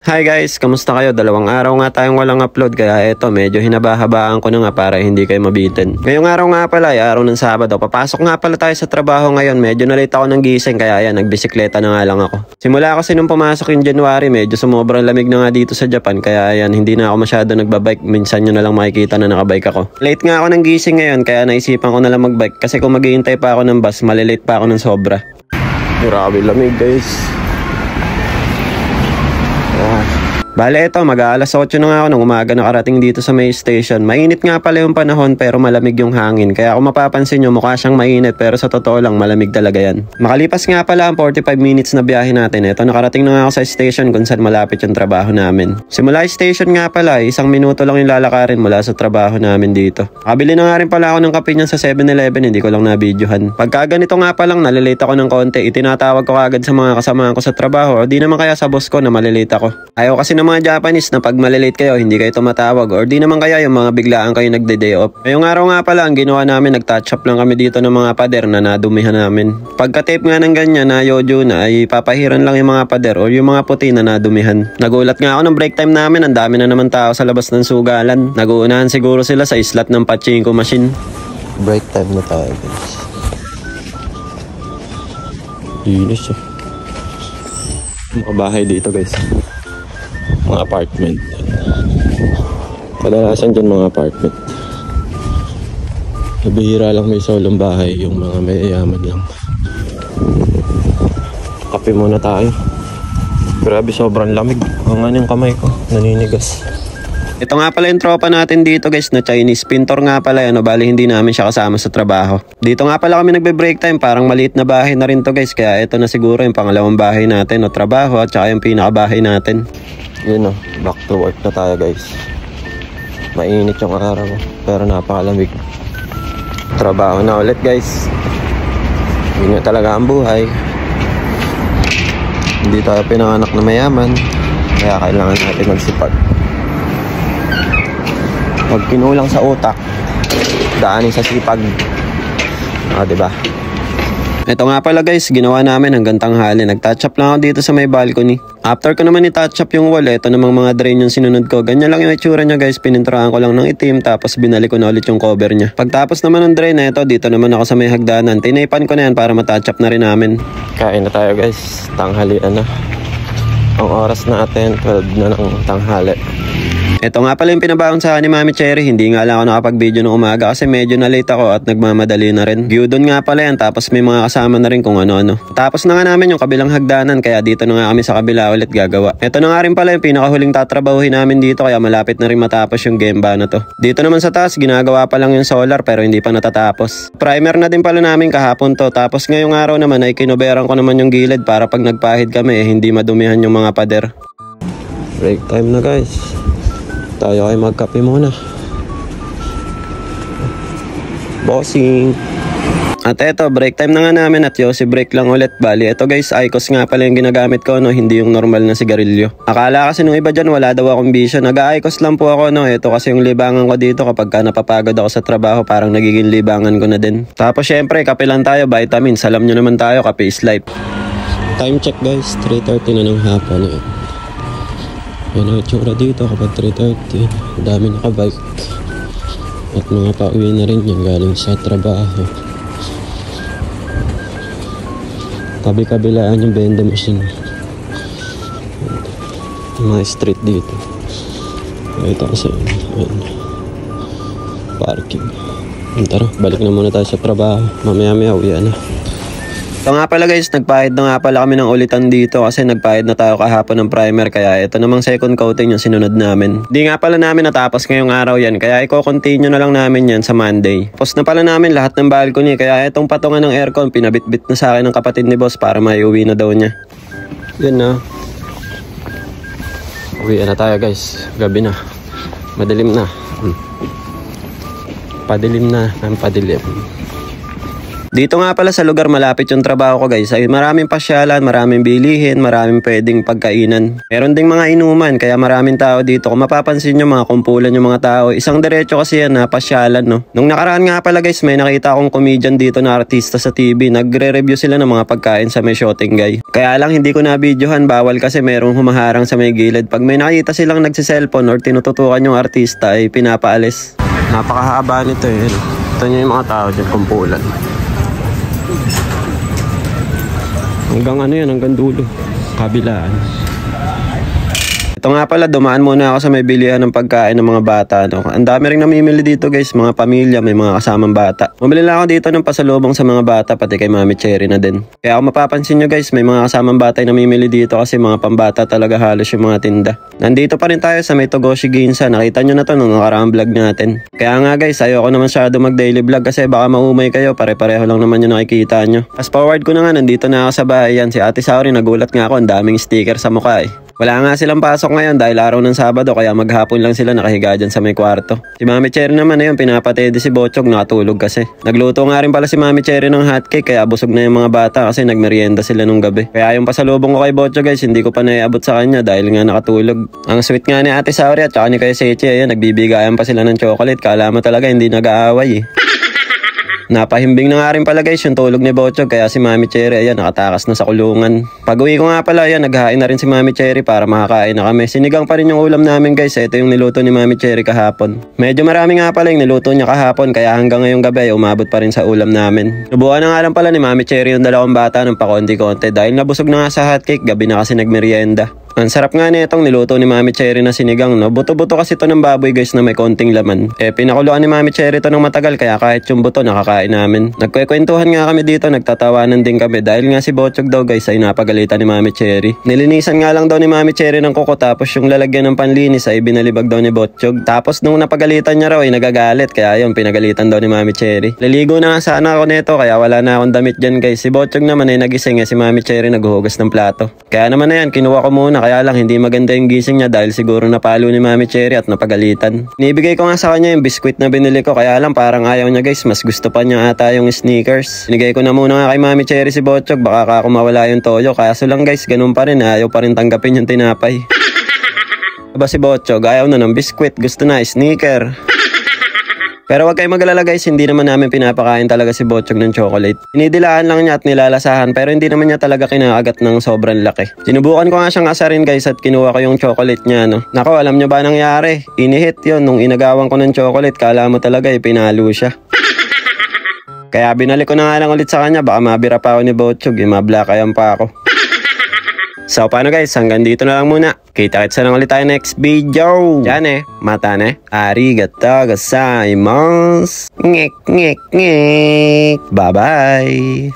Hi guys, kamusta kayo? Dalawang araw nga tayong walang upload kaya eto medyo hinaba-habaan ko na nga para hindi kayo mabitin. Ngayong araw nga pala ay araw ng Sabado. Papasok nga pala tayo sa trabaho ngayon. Medyo na late ako ng gising kaya yan, nagbisikleta na nga lang ako. Simula kasi nung pumasok yung January, medyo sumobrang lamig na nga dito sa Japan kaya yan, hindi na ako masyado nagbabike. Minsan nyo na lang makikita na nakabike ako. Late nga ako ng gising ngayon kaya naisipan ko na lang magbike kasi kung maghihintay pa ako ng bus, malilate pa ako ng sobra. Grabe lamig guys. Bale ito, mag-aalas 8 na nga ako ng umaga nakarating dito sa May Station. Mainit nga pala yung panahon pero malamig yung hangin. Kaya kung mapapansin nyo, mukha siyang mainit pero sa totoo lang malamig talaga yan. Makalipas nga pala ang 45 minutes na biyahe natin. Ito, nakarating na nga ako sa station kung saan malapit yung trabaho namin. Simula station nga pala, 1 minuto lang yung lalakarin mula sa trabaho namin dito. Nakabili na nga rin pala ako ng kape niyan sa 7-Eleven, hindi ko lang nabidyohan. Pagka ganito nga palang nalilate ako ng konti, itinatawag ko agad sa mga kasamahan ko sa trabaho o di naman kaya sa boss ko na malilate ako. Ayaw kasi mga Japanese na pag malilate kayo hindi kayo tumatawag or di naman kaya yung mga biglaan kayo nagde-day off. Ngayong araw nga pala ang ginawa namin, nag-touch up lang kami dito ng mga pader na nadumihan namin. Pagka-tape nga ng ganyan na yojo na ay papahiran lang yung mga pader or yung mga puti na nadumihan. Nagulat nga ako ng break time namin, ang dami na naman tao sa labas ng sugalan. Naguunahan siguro sila sa slot ng pachinko machine. Break time na tayo guys. Linis siya. Mga bahay dito guys. Mga apartment. Kadalasan dyan mga apartment. Nabihira lang may solong bahay, yung mga mayayaman lang. Kape muna tayo. Grabe, sobrang lamig. Ang yung kamay ko, naninigas. Ito nga pala yung tropa natin dito guys na Chinese. Pintor nga pala yan, bali hindi namin siya kasama sa trabaho. Dito nga pala kami nagbe-break time, parang maliit na bahay na rin to guys. Kaya ito na siguro yung pangalawang bahay natin o trabaho at saka yung pinakabahay natin. Yun o, back to work na tayo guys. Mainit yung araw pero napakalamig. Trabaho na ulit guys. Yun nga talaga ang buhay. Hindi tayo pinanganak na mayaman, kaya kailangan natin magsipag. Pag kinulang sa utak, daanin sa sipag. Diba? Ito nga pala guys, ginawa namin hanggang tanghali. Nag-touch up lang ako dito sa may balcony. After ko naman i-touch up yung wall, ito namang mga drain yung sinunod ko. Ganyan lang yung itsura niya guys, pininturahan ko lang ng itim tapos binalik ko na ulit yung cover niya. Pagtapos naman ng drain na ito, dito naman ako sa may hagdanan. Tinaypan ko na yan para ma-touch up na rin namin. Kain na tayo guys, tanghalian na. Ang oras natin, 12 na ng tanghali. Ito nga pala yung pinabaon sa ni Mami Cherry. Hindi nga lang ako nakapag-video ng umaga kasi medyo na late ako at nagmamadali na rin. Gyudon nga pala yan tapos may mga kasama na rin kung ano-ano. Tapos na nga namin yung kabilang hagdanan kaya dito na nga kami sa kabila ulit gagawa. Ito na nga rin pala yung pinakahuling tatrabahuhin namin dito kaya malapit na rin matapos yung gemba na to. Dito naman sa taas ginagawa pa lang yung solar pero hindi pa natatapos. Primer na din pala namin kahapon to. Tapos ngayong araw naman ay kinuberan ko naman yung gilid para pag nagpahid kami hindi madumihan yung mga pader. Break time na guys. Tayo ay magkape muna. Bossing. At eto, break time na nga namin at Yossi break lang ulit. Bali, eto guys, IQOS nga pala yung ginagamit ko, no? Hindi yung normal na sigarilyo. Akala kasi nung iba dyan, wala daw akong bisyo. Nag-IQOS lang po ako, no? Eto kasi yung libangan ko dito kapag ka napapagod ako sa trabaho, parang nagiging libangan ko na din. Tapos syempre, kape lang tayo, vitamins. Alam nyo naman tayo, kape is life. Time check guys, 3:30 na ng hapon. Yan ang itsura dito kapag 3:30. Dami nakabike. At mga pauwi na rin yan galing sa trabaho. Kabi-kabilaan yung vending machine. Mga street dito. Ito kasi parking. Tara, balik na muna tayo sa trabaho. Mamaya-maya uwi na. Ito nga pala guys, nagpahid na nga pala kami ng ulitan dito kasi nagpahid na tayo kahapon ng primer kaya ito namang second coating yung sinunod namin. Di nga pala namin natapos ngayong araw yan kaya i-continue na lang namin yan sa Monday. Tapos na pala namin lahat ng balcony kaya itong patungan ng aircon pinabitbit na sa akin ng kapatid ni boss para maiuwi na daw niya. Yan na. Uwi na tayo guys, gabi na. Madilim na. Padilim na ng padilim. Dito nga pala sa lugar malapit yung trabaho ko guys, ay maraming pasyalan, maraming bilihin, maraming pwedeng pagkainan. Meron ding mga inuman, kaya maraming tao dito. Kung mapapansin nyo, mga kumpulan yung mga tao. Isang diretso kasi yan na pasyalan, no? Nung nakaraan nga pala guys, may nakita akong comedian dito na artista sa TV. Nagre-review sila ng mga pagkain sa may shooting guy. Kaya lang hindi ko na-videohan, bawal kasi merong humaharang sa may gilid. Pag may nakita silang nagsiselfone or tinututukan yung artista, ay pinapaalis. Napakahaba nito eh. Ito nyo yung mga tao dyan, kumpulan. Hanggang ano yan, hanggang dulo. Kabilaan. Ito nga pala, dumaan muna ako sa may bilihan ng pagkain ng mga bata. No? Ang dami rin namimili dito guys, mga pamilya, may mga kasamang bata. Bumili lang ako dito ng pasalubong sa mga bata, pati kay Mami Cherry na din. Kaya kung mapapansin nyo guys, may mga kasamang bata yung namimili dito kasi mga pambata talaga halos yung mga tinda. Nandito pa rin tayo sa may Togoshi Ginza. Nakita nyo na to nung nakaraang vlog natin. Kaya nga guys, ayoko naman masyado mag daily vlog kasi baka maumay kayo, pare-pareho lang naman yung nakikita nyo. Fast forward ko na nga, nandito na ako sa bahay yan. Si Ate Saori, nagulat nga ako, ang daming sticker sa mukha eh. Wala nga silang pasok ngayon dahil araw ng Sabado, kaya maghapon lang sila nakahiga dyan sa may kwarto. Si Mami Cherry naman ayun, pinapatede si Botchog, nakatulog kasi. Nagluto nga rin pala si Mami Cherry ng hotcake, kaya busog na yung mga bata kasi nagmerienda sila nung gabi. Kaya yung pasalubong ko kay Botchog guys, hindi ko pa naiabot sa kanya dahil nga nakatulog. Ang sweet nga ni Ate Saori at saka ni Kuya Sechi, ayun, nagbibigayan pa sila ng chocolate. Kala mo talaga hindi nag-aaway eh. Napahimbing na nga rin pala guys yung tulog ni Botchog, kaya si Mami Cherry ayan nakatakas na sa kulungan. Pag uwi ko nga pala ayan, naghahain na rin si Mami Cherry para makakain na kami. Sinigang pa rin yung ulam namin guys, ito yung niluto ni Mami Cherry kahapon. Medyo marami nga pala yung niluto niya kahapon, kaya hanggang ngayong gabi ay umabot pa rin sa ulam namin. Subukan na nga lang pala ni Mami Cherry yung dalawang bata ng pakonti-konti dahil nabusog na nga sa hotcake, gabi na kasi nagmerienda. Ang sarap nga nitong niluto ni Mami Cherry na sinigang, no? Buto-buto kasi to ng baboy guys na may konting laman. Pinakuluan ni Mami Cherry to ng matagal, kaya kahit yung buto nakakain namin. Nagkwekwentuhan nga kami dito, nagtatawanan din kami dahil nga si Botchog daw guys ay napagalitan ni Mami Cherry. Nilinisan nga lang daw ni Mami Cherry ng kuko, tapos yung lalagyan ng panlinis ay binalibag daw ni Botchog. Tapos nung napagalitan niya raw ay nagagalit, kaya yun pinagalitan daw ni Mami Cherry. Liligo na nga sana ako nito kaya wala na akong damit dyan guys. Si Botchog naman ay nagising, si Mami Cherry naghuhugas ng plato. Kaya naman na yan, kinuha ko muna. Kaya lang hindi maganda yung gising niya dahil siguro napalo ni Mami Cherry at napagalitan. Nibigay ko nga sa kanya yung biskwit na binili ko, kaya lang parang ayaw niya guys, mas gusto pa niya ata yung sneakers. Binigay ko na muna nga kay Mami Cherry si Botchog, baka mawala yung toyo, kaso lang guys ganun pa rin, ayaw pa rin tanggapin yung tinapay. Aba si Botchog ayaw na ng biskwit, gusto na sneaker. Pero wag kayong mag-alala guys, hindi naman namin pinapakain talaga si Botchog ng chocolate. Inidilaan lang niya at nilalasahan, pero hindi naman niya talaga kinakagat ng sobrang laki. Sinubukan ko nga siyang asarin guys at kinuha ko yung chocolate niya, no. Nako, alam niyo ba nangyari? Inihit yon nung inagawan ko ng chocolate, kala mo talaga pinalo siya. Kaya binalik ko na nga lang ulit sa kanya, baka mabira pa ako ni Botchog, mablakayan pa ako. So paano guys, hanggang dito na lang muna. Kita-kitsa na ulit tayo next video. Yan mata ne. Arigatou gozaimasu. Ngek ngek ngek. Bye bye.